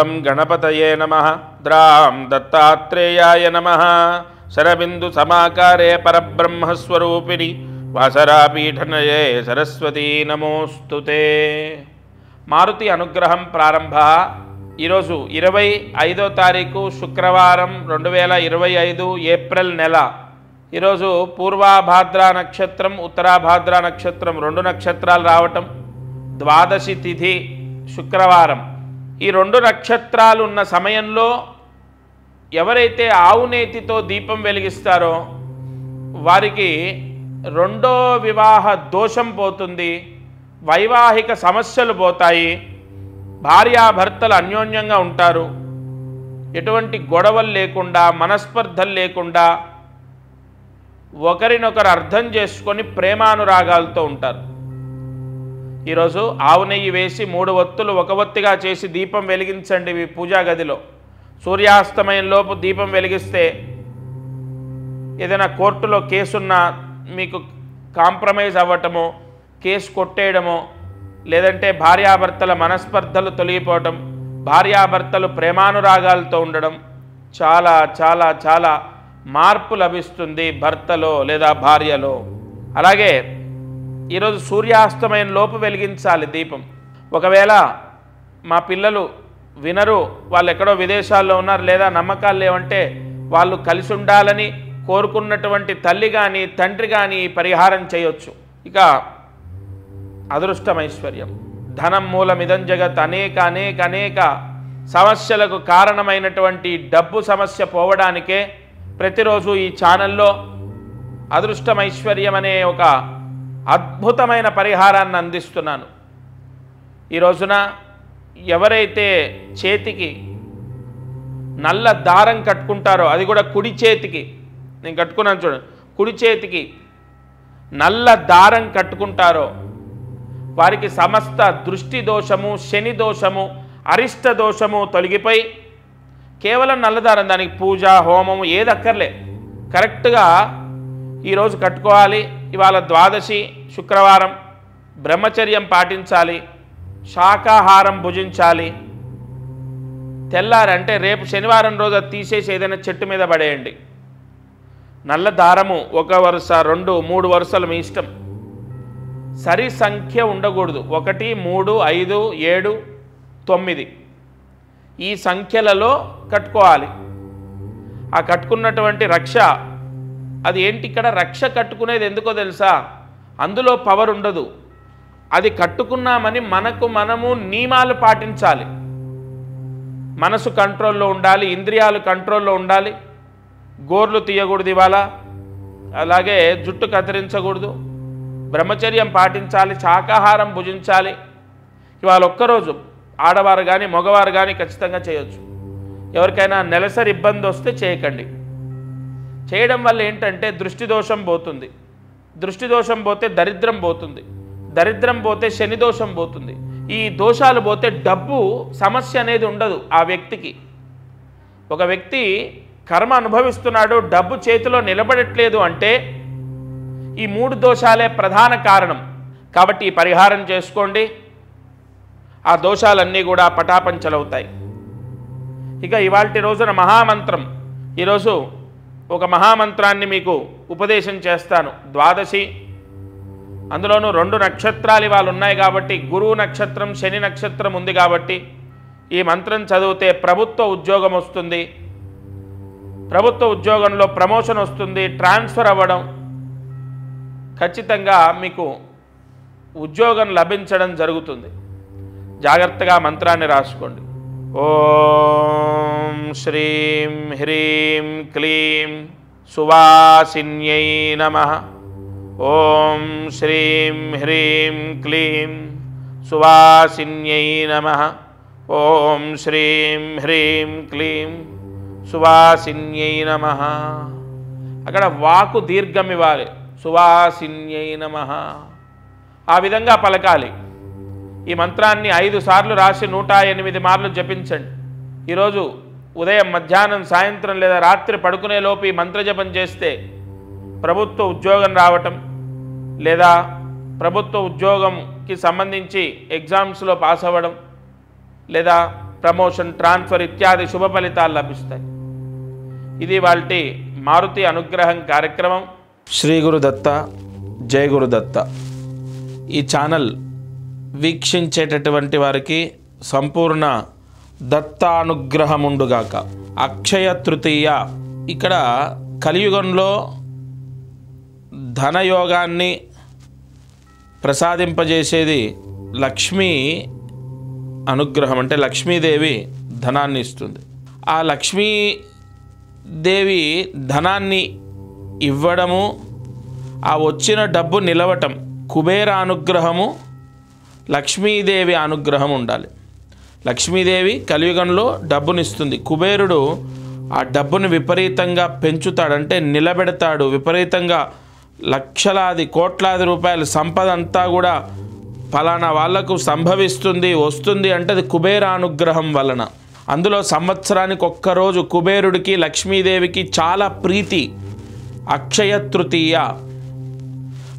దుర్గం గణపతయే నమః ద్రాం దత్తాత్రేయాయ నమః శరబిందు సమాకారే పరబ్రహ్మస్వరూపిణి వాసరాపీఠనయే సరస్వతీ నమోస్తుతే. మారుతి అనుగ్రహం ప్రారంభ. ఈరోజు 25వ తారీఖు శుక్రవారం 2025 ఏప్రిల్ నెల. ఈరోజు పూర్వాభాద్ర నక్షత్రం ఉత్తరాభాద్ర నక్షత్రం 2 నక్షత్రాలు రావటం, ద్వాదశి తిథి శుక్రవారం. ఈ 2 నక్షత్రాలు ఉన్న సమయంలో ఎవరైతే ఆవు నేతితో దీపం వెలిగిస్తారో వారికి 2వ వివాహ దోషం పోతుంది, వైవాహిక సమస్యలు పోతాయి, భార్యాభర్తలు అన్యోన్యంగా ఉంటారు, ఎటువంటి గొడవలు లేకుండా మనస్పర్ధలు లేకుండా ఒకరినొకరు అర్థం చేసుకొని ప్రేమానురాగాలతో ఉంటారు. ఈరోజు ఆవు నెయ్యి వేసి 3 ఒత్తులు 1 ఒత్తిగా చేసి దీపం వెలిగించండి మీ పూజా గదిలో. సూర్యాస్తమయంలోపు దీపం వెలిగిస్తే ఏదైనా కోర్టులో కేసున్నా మీకు కాంప్రమైజ్ అవ్వటమో, కేసు కొట్టేయడమో, లేదంటే భార్యాభర్తల మనస్పర్ధలు తొలగిపోవటం, భార్యాభర్తలు ప్రేమానురాగాలతో ఉండడం, చాలా చాలా చాలా మార్పు లభిస్తుంది భర్తలో లేదా భార్యలో. అలాగే ఈరోజు సూర్యాస్తమయం లోపు వెలిగించాలి దీపం. ఒకవేళ మా పిల్లలు వినరు, వాళ్ళు ఎక్కడో విదేశాల్లో ఉన్నారు లేదా నమ్మకాలు లేవంటే వాళ్ళు కలిసి ఉండాలని కోరుకున్నటువంటి తల్లి కానీ తండ్రి కానీ పరిహారం చేయొచ్చు. ఇక అదృష్టం ఐశ్వర్యం, ధనం మూలమిదం జగత్. అనేక అనేక అనేక సమస్యలకు కారణమైనటువంటి డబ్బు సమస్య పోవడానికే ప్రతిరోజు ఈ ఛానల్లో అదృష్టం ఐశ్వర్యం అనే ఒక అద్భుతమైన పరిహారాన్ని అందిస్తున్నాను. ఈ రోజున ఎవరైతే చేతికి నల్ల దారం కట్టుకుంటారో, అది కూడా కుడి చేతికి, నేను కట్టుకున్నాను చూడండి, కుడి చేతికి నల్ల దారం కట్టుకుంటారో వారికి సమస్త దృష్టి దోషము, శని దోషము, అరిష్ట దోషము తొలగిపోయి కేవలం నల్లదారం, దానికి పూజ హోమము ఏదక్కర్లే, కరెక్ట్గా ఈరోజు కట్టుకోవాలి. ఇవాళ ద్వాదశి శుక్రవారం, బ్రహ్మచర్యం పాటించాలి, శాకాహారం భుజించాలి. తెల్లారంటే రేపు శనివారం రోజు అది తీసేసి ఏదైనా చెట్టు మీద పడేయండి. నల్ల దారము 1 వరుస 2 3 వరుసలు మీ ఇష్టం. సరి సంఖ్య ఉండకూడదు. 1 3 5 7 9 ఈ సంఖ్యలలో కట్టుకోవాలి. ఆ కట్టుకున్నటువంటి రక్ష, అది ఏంటి, ఇక్కడ రక్ష కట్టుకునేది ఎందుకో తెలుసా? అందులో పవర్ ఉండదు. అది కట్టుకున్నామని మనము నియమాలు పాటించాలి. మనసు కంట్రోల్లో ఉండాలి, ఇంద్రియాలు కంట్రోల్లో ఉండాలి. గోర్లు తీయకూడదు ఇవాళ, అలాగే జుట్టు కత్తిరించకూడదు, బ్రహ్మచర్యం పాటించాలి, శాకాహారం భుజించాలి. ఇవాళ ఒక్కరోజు ఆడవారు కానీ మగవారు కానీ ఖచ్చితంగా చేయొచ్చు. ఎవరికైనా నెలసరి ఇబ్బంది వస్తే చేయకండి. చేయడం వల్ల ఏంటంటే దృష్టి దోషం పోతుంది, దృష్టి దోషం పోతే దరిద్రం పోతుంది, దరిద్రం పోతే శని దోషం పోతుంది. ఈ దోషాలు పోతే డబ్బు సమస్య అనేది ఉండదు ఆ వ్యక్తికి. ఒక వ్యక్తి కర్మ అనుభవిస్తున్నాడు, డబ్బు చేతిలో నిలబడట్లేదు అంటే ఈ 3 దోషాలే ప్రధాన కారణం. కాబట్టి ఈ పరిహారం చేసుకోండి, ఆ దోషాలన్నీ కూడా పటాపంచలవుతాయి. ఇక ఇవాల్టి రోజున మహామంత్రం, ఈరోజు ఒక మహామంత్రాన్ని మీకు ఉపదేశం చేస్తాను. ద్వాదశి, అందులోనూ 2 నక్షత్రాలు ఇవాళ ఉన్నాయి కాబట్టి, గురువు నక్షత్రం శని నక్షత్రం ఉంది కాబట్టి ఈ మంత్రం చదివితే ప్రభుత్వ ఉద్యోగం వస్తుంది, ప్రభుత్వ ఉద్యోగంలో ప్రమోషన్ వస్తుంది, ట్రాన్స్ఫర్ అవ్వడం, ఖచ్చితంగా మీకు ఉద్యోగం లభించడం జరుగుతుంది. జాగ్రత్తగా మంత్రాన్ని రాసుకోండి. ఓం శ్రీం హ్రీం క్లీం సువాసిన్యై నమః. ఓం శ్రీం హ్రీం క్లీం సువాసిన్యై నమః. ఓం శ్రీం హ్రీం క్లీం సువాసిన్యై నమః. అక్కడ వాకు దీర్ఘం ఇవ్వాలి, సువాసిన్యై నమః, ఆ విధంగా పలకాలి. ఈ మంత్రాన్ని 5 సార్లు రాసి 108 మార్లు జపించండి. ఈరోజు ఉదయం, మధ్యాహ్నం, సాయంత్రం లేదా రాత్రి పడుకునేలోపు ఈ మంత్రజపం చేస్తే ప్రభుత్వ ఉద్యోగం రావటం, లేదా ప్రభుత్వ ఉద్యోగంకి సంబంధించి ఎగ్జామ్స్లో పాస్ అవ్వడం, లేదా ప్రమోషన్, ట్రాన్స్ఫర్ ఇత్యాది శుభ ఫలితాలు లభిస్తాయి. ఇది వాల్టి మారుతి అనుగ్రహం కార్యక్రమం. శ్రీ గురుదత్త, జయ గురుదత్త. ఈ ఛానల్ వీక్షించేటటువంటి వారికి సంపూర్ణ దత్తానుగ్రహముండుగాక. అక్షయ తృతీయ, ఇక్కడ కలియుగంలో ధనయోగాన్ని ప్రసాదింపజేసేది లక్ష్మీ అనుగ్రహం. అంటే లక్ష్మీదేవి ధనాన్ని ఇస్తుంది. ఆ లక్ష్మీదేవి ధనాన్ని ఇవ్వడము, ఆ వచ్చిన డబ్బు నిలవటం, కుబేర అనుగ్రహము, లక్ష్మీదేవి అనుగ్రహం ఉండాలి. లక్ష్మీదేవి కలియుగంలో డబ్బునిస్తుంది. కుబేరుడు ఆ డబ్బుని విపరీతంగా పెంచుతాడు, అంటే నిలబెడతాడు. విపరీతంగా లక్షలాది కోట్లాది రూపాయల సంపద అంతా కూడా ఫలానా వాళ్లకు సంభవిస్తుంది, వస్తుంది అంటే అది కుబేర అనుగ్రహం వలన. అందులో సంవత్సరానికి ఒక్కరోజు కుబేరుడికి లక్ష్మీదేవికి చాలా ప్రీతి, అక్షయ తృతీయ.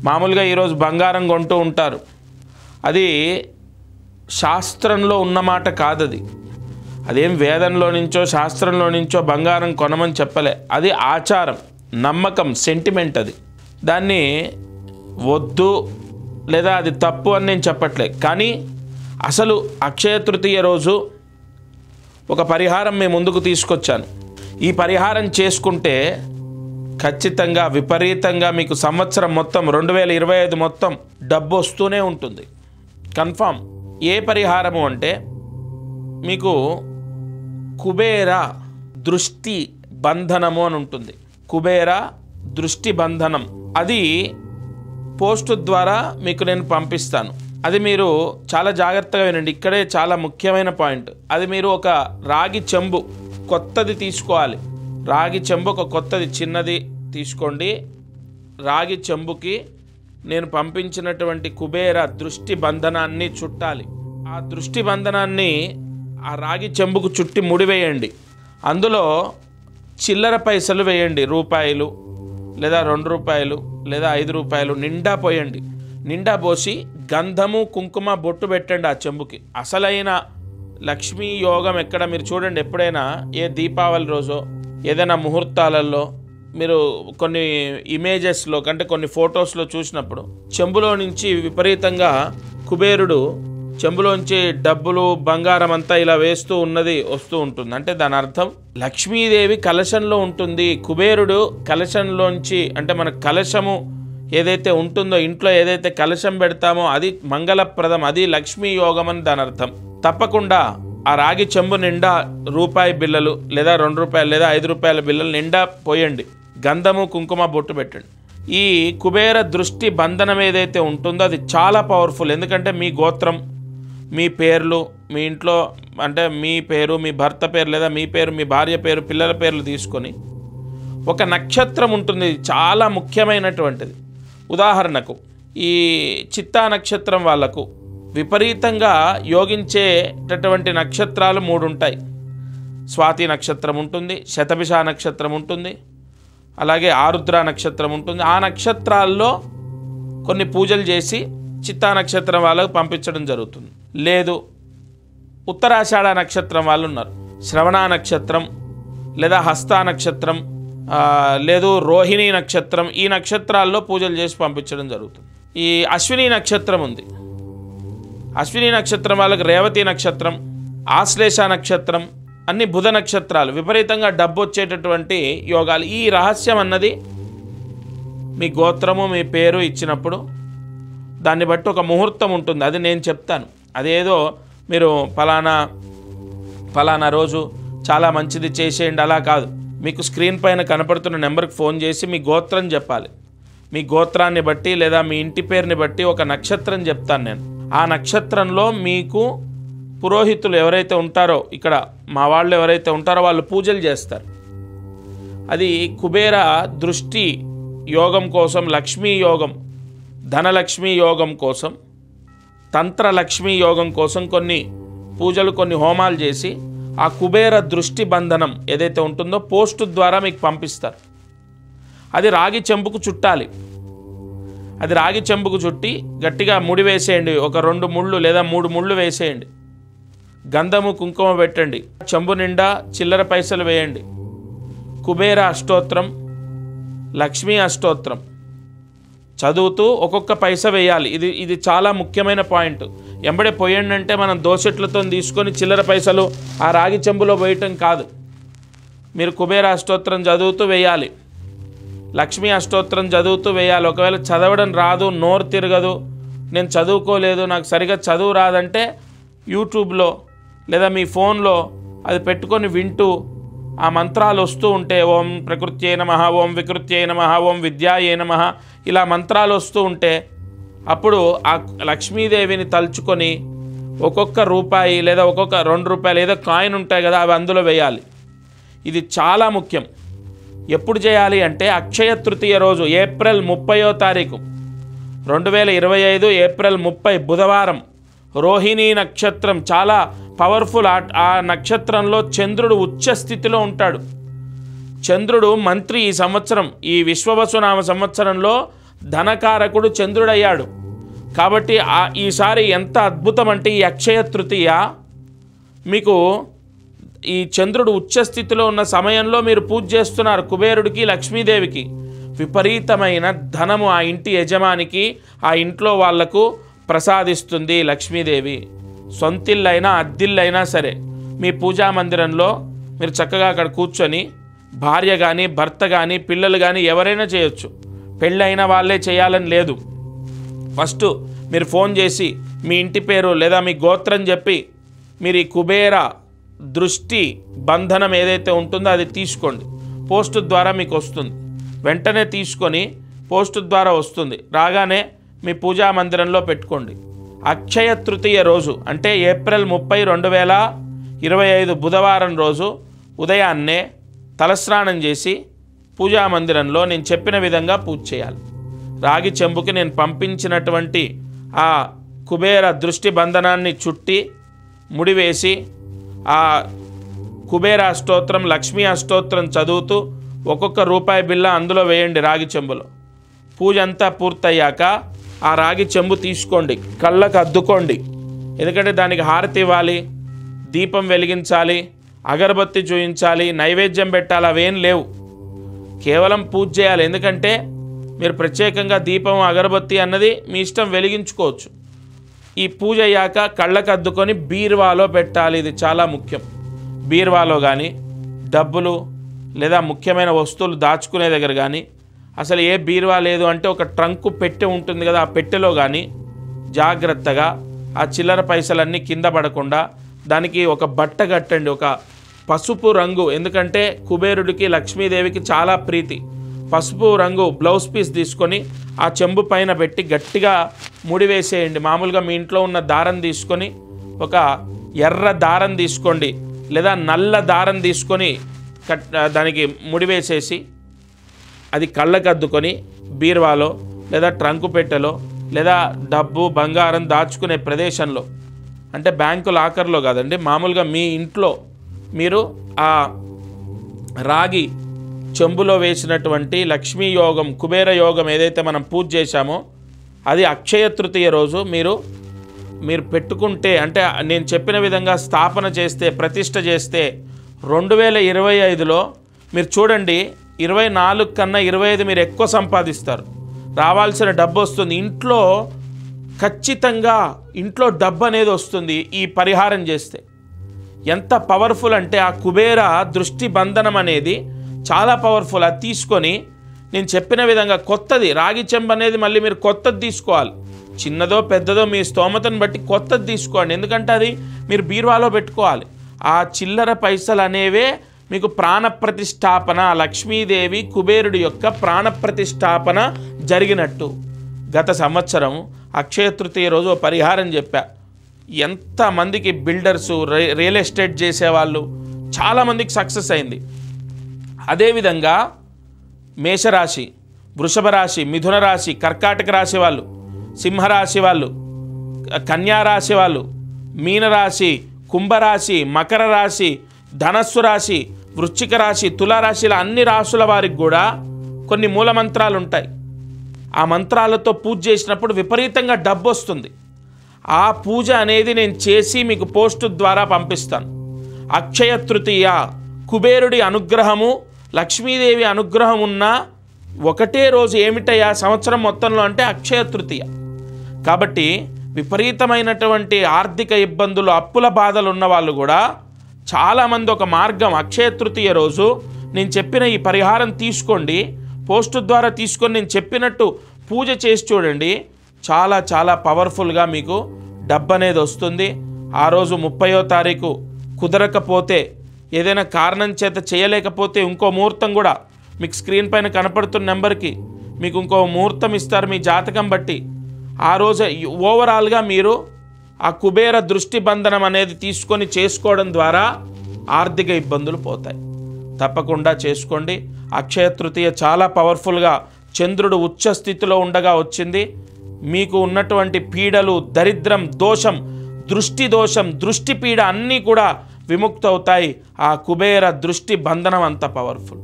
మామూలుగా ఈరోజు బంగారం కొంటూ ఉంటారు, అది శాస్త్రంలో ఉన్నమాట కాదది. అదేం వేదంలో నుంచో శాస్త్రంలో నుంచో బంగారం కొనమని చెప్పలే. అది ఆచారం, నమ్మకం, సెంటిమెంట్. అది దాన్ని వద్దు లేదా అది తప్పు అని నేను చెప్పట్లే. కానీ అసలు అక్షయ తృతీయ రోజు ఒక పరిహారం మేము ముందుకు తీసుకొచ్చాను. ఈ పరిహారం చేసుకుంటే ఖచ్చితంగా విపరీతంగా మీకు సంవత్సరం మొత్తం 2025 మొత్తం డబ్బు వస్తూనే ఉంటుంది, కన్ఫామ్. ఏ పరిహారము అంటే మీకు కుబేర దృష్టి బంధనము అని ఉంటుంది. కుబేర దృష్టి బంధనం, అది పోస్టు ద్వారా మీకు నేను పంపిస్తాను. అది మీరు చాలా జాగ్రత్తగా వినండి, ఇక్కడే చాలా ముఖ్యమైన పాయింట్. అది మీరు ఒక రాగి చెంబు కొత్తది తీసుకోవాలి. రాగి చెంబు ఒక కొత్తది చిన్నది తీసుకోండి. రాగి చెంబుకి నేను పంపించినటువంటి కుబేర దృష్టి బంధనాన్ని చుట్టాలి. ఆ దృష్టి బంధనాన్ని ఆ రాగి చెంబుకు చుట్టి ముడివేయండి. అందులో చిల్లర పైసలు వేయండి, రూపాయలు లేదా 2 రూపాయలు లేదా 5 రూపాయలు నిండా పోయండి. నిండా పోసి గంధము కుంకుమ బొట్టు పెట్టండి ఆ చెంబుకి. అసలైన లక్ష్మీ యోగం ఎక్కడ మీరు చూడండి. ఎప్పుడైనా ఏ దీపావళి రోజో ఏదైనా ముహూర్తాలలో మీరు కొన్ని ఇమేజెస్లో కంటే కొన్ని ఫొటోస్లో చూసినప్పుడు చెంబులో నుంచి విపరీతంగా కుబేరుడు చెంబులోంచి డబ్బులు బంగారం అంతా ఇలా వేస్తూ ఉన్నది వస్తూ ఉంటుంది. అంటే దాని అర్థం లక్ష్మీదేవి కలశంలో ఉంటుంది. కుబేరుడు కలశంలోంచి, అంటే మన కలశము ఏదైతే ఉంటుందో, ఇంట్లో ఏదైతే కలశం పెడతామో అది మంగళప్రదం, అది లక్ష్మీ యోగం అని దాని అర్థం. తప్పకుండా ఆ రాగి చెంబు నిండా రూపాయి బిళ్ళలు లేదా 2 రూపాయలు లేదా 5 రూపాయల బిళ్ళలు నిండా పోయండి. గంధము కుంకుమ బొట్టు పెట్టండి. ఈ కుబేర దృష్టి బంధనం ఏదైతే ఉంటుందో అది చాలా పవర్ఫుల్. ఎందుకంటే మీ గోత్రం, మీ పేర్లు, మీ ఇంట్లో అంటే మీ పేరు, మీ భర్త పేరు లేదా మీ పేరు, మీ భార్య పేరు, పిల్లల పేర్లు తీసుకొని ఒక నక్షత్రం ఉంటుంది, చాలా ముఖ్యమైనటువంటిది. ఉదాహరణకు ఈ చిత్తా నక్షత్రం వాళ్లకు విపరీతంగా యోగించేటటువంటి నక్షత్రాలు 3 ఉంటాయి. స్వాతి నక్షత్రం ఉంటుంది, శతభిష నక్షత్రం ఉంటుంది, అలాగే ఆరుద్ర నక్షత్రం ఉంటుంది. ఆ నక్షత్రాల్లో కొన్ని పూజలు చేసి చిత్తా నక్షత్రం వాళ్ళకు పంపించడం జరుగుతుంది. లేదు ఉత్తరాషాఢ నక్షత్రం వాళ్ళు ఉన్నారు, శ్రవణ నక్షత్రం లేదా హస్త నక్షత్రం, లేదు రోహిణి నక్షత్రం, ఈ నక్షత్రాల్లో పూజలు చేసి పంపించడం జరుగుతుంది. ఈ అశ్విని నక్షత్రం ఉంది, అశ్విని నక్షత్రం వాళ్ళకి రేవతి నక్షత్రం, ఆశ్లేష నక్షత్రం, అన్ని బుధ నక్షత్రాలు. విపరీతంగా డబ్బు వచ్చేటటువంటి యోగాలు. ఈ రహస్యం అన్నది మీ గోత్రము, మీ పేరు ఇచ్చినప్పుడు దాన్ని బట్టి ఒక ముహూర్తం ఉంటుంది, అది నేను చెప్తాను. అదేదో మీరు ఫలానా రోజు చాలా మంచిది చేసేయండి అలా కాదు. మీకు స్క్రీన్ పైన కనపడుతున్న నెంబర్కి ఫోన్ చేసి మీ గోత్రం చెప్పాలి. మీ గోత్రాన్ని బట్టి లేదా మీ ఇంటి పేరుని బట్టి ఒక నక్షత్రం చెప్తాను నేను. ఆ నక్షత్రంలో మీకు పురోహితులు ఎవరైతే ఉంటారో, ఇక్కడ మా వాళ్ళు ఎవరైతే ఉంటారో వాళ్ళు పూజలు చేస్తారు. అది కుబేర దృష్టి యోగం కోసం, లక్ష్మీ యోగం, ధనలక్ష్మీ యోగం కోసం, తంత్రలక్ష్మీ యోగం కోసం కొన్ని పూజలు, కొన్ని హోమాలు చేసి ఆ కుబేర దృష్టి బంధనం ఏదైతే ఉంటుందో పోస్టు ద్వారా మీకు పంపిస్తారు. అది రాగి చెంబుకు చుట్టాలి. అది రాగి చెంబుకు చుట్టి గట్టిగా ముడి వేసేయండి. ఒక 2 ముళ్ళు లేదా 3 ముళ్ళు వేసేయండి. గంధము కుంకుమ పెట్టండి, చెంబు నిండా చిల్లర పైసలు వేయండి. కుబేర అష్టోత్తరం, లక్ష్మీ అష్టోత్తరం చదువుతూ ఒక్కొక్క పైస వేయాలి. ఇది చాలా ముఖ్యమైన పాయింట్. ఎంబడే పోయండి అంటే మనం దోసెట్లతో తీసుకొని చిల్లర పైసలు ఆ రాగి చెంబులో పోయటం కాదు. మీరు కుబేర అష్టోత్తరం చదువుతూ వేయాలి, లక్ష్మీ అష్టోత్తరం చదువుతూ వేయాలి. ఒకవేళ చదవడం రాదు, నోరు తిరగదు, నేను చదువుకోలేదు, నాకు సరిగా చదువు రాదంటే యూట్యూబ్లో లేదా మీ ఫోన్లో అది పెట్టుకొని వింటూ ఆ మంత్రాలు వస్తూ ఉంటే ఓం ప్రకృత్యై నమః, ఓం వికృత్యై నమః, ఓం విద్యాయై నమః ఇలా మంత్రాలు వస్తూ ఉంటే అప్పుడు ఆ లక్ష్మీదేవిని తలుచుకొని ఒక్కొక్క రూపాయి లేదా ఒక్కొక్క 2 రూపాయలు ఏదో కాయిన్ ఉంటాయి కదా, అవి అందులో వేయాలి. ఇది చాలా ముఖ్యం. ఎప్పుడు చేయాలి అంటే అక్షయ తృతీయ రోజు ఏప్రిల్ 30వ తారీఖు 2025 ఏప్రిల్ 30 బుధవారం, రోహిణీ నక్షత్రం చాలా పవర్ఫుల్. ఆ నక్షత్రంలో చంద్రుడు ఉచ్చ స్థితిలో ఉంటాడు. చంద్రుడు మంత్రి ఈ సంవత్సరం, ఈ విశ్వవసునామ సంవత్సరంలో ధనకారకుడు చంద్రుడయ్యాడు. కాబట్టి ఈసారి ఎంత అద్భుతం అంటే ఈ అక్షయ తృతీయ మీకు ఈ చంద్రుడు ఉచ్చస్థితిలో ఉన్న సమయంలో మీరు పూజ చేస్తున్నారు కుబేరుడికి, లక్ష్మీదేవికి. విపరీతమైన ధనము ఆ ఇంటి యజమానికి, ఆ ఇంట్లో వాళ్లకు ప్రసాదిస్తుంది లక్ష్మీదేవి. సొంతిల్లైనా అద్దిల్లైనా సరే మీ పూజా మందిరంలో మీరు చక్కగా అక్కడ కూర్చొని భార్య కానీ భర్త కానీ పిల్లలు కానీ ఎవరైనా చేయొచ్చు. పెళ్ళైన వాళ్ళే చేయాలని లేదు. ఫస్ట్ మీరు ఫోన్ చేసి మీ ఇంటి పేరు లేదా మీ గోత్రం చెప్పి మీరు ఈ కుబేర దృష్టి బంధనం ఏదైతే ఉంటుందో అది తీసుకోండి. పోస్టు ద్వారా మీకు వస్తుంది. వెంటనే తీసుకొని పోస్టు ద్వారా వస్తుంది. రాగానే మీ పూజా మందిరంలో పెట్టుకోండి. అక్షయ తృతీయ రోజు అంటే ఏప్రిల్ 30, 2025 బుధవారం రోజు ఉదయాన్నే తలస్నానం చేసి పూజా మందిరంలో నేను చెప్పిన విధంగా పూజ చేయాలి. రాగి చెంబుకి నేను పంపించినటువంటి ఆ కుబేర దృష్టి బంధనాన్ని చుట్టి ముడివేసి ఆ కుబేర అష్టోత్తరం, లక్ష్మీ అష్టోత్తరం చదువుతూ ఒక్కొక్క రూపాయి బిళ్ళ అందులో వేయండి రాగి చెంబులో. పూజ అంతా పూర్తయ్యాక ఆ రాగి చెంబు తీసుకోండి, కళ్ళకు అద్దుకోండి. ఎందుకంటే దానికి హారతి ఇవ్వాలి, దీపం వెలిగించాలి, అగరబత్తి చూయించాలి, నైవేద్యం పెట్టాలి, అవేం లేవు. కేవలం పూజ చేయాలి. ఎందుకంటే మీరు ప్రత్యేకంగా దీపం అగరబత్తి అన్నది మీ ఇష్టం వెలిగించుకోవచ్చు. ఈ పూజ అయ్యాక కళ్ళకు అద్దుకొని బీరువాలో పెట్టాలి. ఇది చాలా ముఖ్యం. బీరువాలో కానీ డబ్బులు లేదా ముఖ్యమైన వస్తువులు దాచుకునే దగ్గర కానీ, అసలు ఏ బీరువా లేదు అంటే ఒక ట్రంకు పెట్టె ఉంటుంది కదా, ఆ పెట్టెలో కానీ జాగ్రత్తగా ఆ చిల్లర పైసలన్నీ కింద పడకుండా దానికి ఒక బట్ట కట్టండి, ఒక పసుపు రంగు. ఎందుకంటే కుబేరుడికి లక్ష్మీదేవికి చాలా ప్రీతి. పసుపు రంగు బ్లౌజ్ పీస్ తీసుకొని ఆ చెంబు పైన పెట్టి గట్టిగా ముడివేసేయండి. మామూలుగా మీ ఇంట్లో ఉన్న దారం తీసుకొని ఒక ఎర్ర దారం తీసుకోండి లేదా నల్ల దారం తీసుకొని దానికి ముడివేసేసి అది కళ్ళకద్దుకొని బీరువాలో లేదా ట్రంకు పెట్టెలో లేదా డబ్బు బంగారం దాచుకునే ప్రదేశంలో, అంటే బ్యాంకు లాకర్లో కాదండి, మామూలుగా మీ ఇంట్లో మీరు ఆ రాగి చెంబులో వేసినటువంటి లక్ష్మీ యోగం, కుబేర యోగం ఏదైతే మనం పూజ చేశామో అది అక్షయ తృతీయ రోజు మీరు పెట్టుకుంటే, అంటే నేను చెప్పిన విధంగా స్థాపన చేస్తే, ప్రతిష్ఠ చేస్తే 2025లో మీరు చూడండి 24 కన్నా 25 మీరు ఎక్కువ సంపాదిస్తారు. రావాల్సిన డబ్బు వస్తుంది. ఇంట్లో ఖచ్చితంగా ఇంట్లో డబ్బు అనేది వస్తుంది ఈ పరిహారం చేస్తే. ఎంత పవర్ఫుల్ అంటే ఆ కుబేర దృష్టి బంధనం అనేది చాలా పవర్ఫుల్. అది తీసుకొని నేను చెప్పిన విధంగా కొత్తది రాగి చెంబు అనేది మళ్ళీ మీరు కొత్తది తీసుకోవాలి. చిన్నదో పెద్దదో మీ స్తోమతను బట్టి కొత్తది తీసుకోండి. ఎందుకంటే అది మీరు బీరువాలో పెట్టుకోవాలి. ఆ చిల్లర పైసలు అనేవే మీకు ప్రాణప్రతిష్ఠాపన, లక్ష్మీదేవి కుబేరుడి యొక్క ప్రాణప్రతిష్ఠాపన జరిగినట్టు. గత సంవత్సరం అక్షయ తృతీయ రోజు పరిహారం చెప్పా. ఎంతమందికి బిల్డర్సు, రియల్ ఎస్టేట్ చేసేవాళ్ళు చాలామందికి సక్సెస్ అయింది. అదేవిధంగా మేషరాశి, వృషభ రాశి, మిథున రాశి, కర్కాటక రాశి వాళ్ళు, సింహరాశి వాళ్ళు, కన్యారాశి వాళ్ళు, మీనరాశి, కుంభరాశి, మకర రాశి, ధనస్సు రాశి, వృశ్చిక రాశి, తులారాశిల అన్ని రాశుల వారికి కూడా కొన్ని మూలమంత్రాలు ఉంటాయి. ఆ మంత్రాలతో పూజ చేసినప్పుడు విపరీతంగా డబ్బు వస్తుంది. ఆ పూజ అనేది నేను చేసి మీకు పోస్టు ద్వారా పంపిస్తాను. అక్షయ తృతీయ కుబేరుడి అనుగ్రహము, లక్ష్మీదేవి అనుగ్రహం ఉన్న ఒకటే రోజు ఏమిటయ్యా సంవత్సరం మొత్తంలో అంటే అక్షయ తృతీయ. కాబట్టి విపరీతమైనటువంటి ఆర్థిక ఇబ్బందులు, అప్పుల బాధలు ఉన్న వాళ్ళు కూడా చాలామంది ఒక మార్గం, అక్షయ తృతీయ రోజు నేను చెప్పిన ఈ పరిహారం తీసుకోండి, పోస్టు ద్వారా తీసుకొని నేను చెప్పినట్టు పూజ చేసి చూడండి. చాలా చాలా పవర్ఫుల్గా మీకు డబ్బు అనేది వస్తుంది. ఆ రోజు 30వ తారీఖు కుదరకపోతే, ఏదైనా కారణం చేత చేయలేకపోతే ఇంకో ముహూర్తం కూడా మీకు స్క్రీన్ పైన కనపడుతున్న నెంబర్కి మీకు ఇంకో ముహూర్తం ఇస్తారు మీ జాతకం బట్టి. ఆ రోజు ఓవరాల్గా మీరు ఆ కుబేర దృష్టి బంధనం అనేది తీసుకొని చేసుకోవడం ద్వారా ఆర్థిక ఇబ్బందులు పోతాయి. తప్పకుండా చేసుకోండి. అక్షయ తృతీయ చాలా పవర్ఫుల్గా చంద్రుడు ఉచ్చ స్థితిలో ఉండగా వచ్చింది. మీకు ఉన్నటువంటి పీడలు, దరిద్రం, దోషం, దృష్టి దోషం, దృష్టి పీడ అన్నీ కూడా విముక్తవుతాయి. ఆ కుబేర దృష్టి బంధనం అంత పవర్ఫుల్.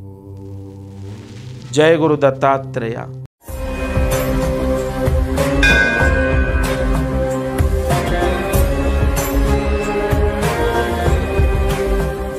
జయ గురు దత్తాత్రేయ.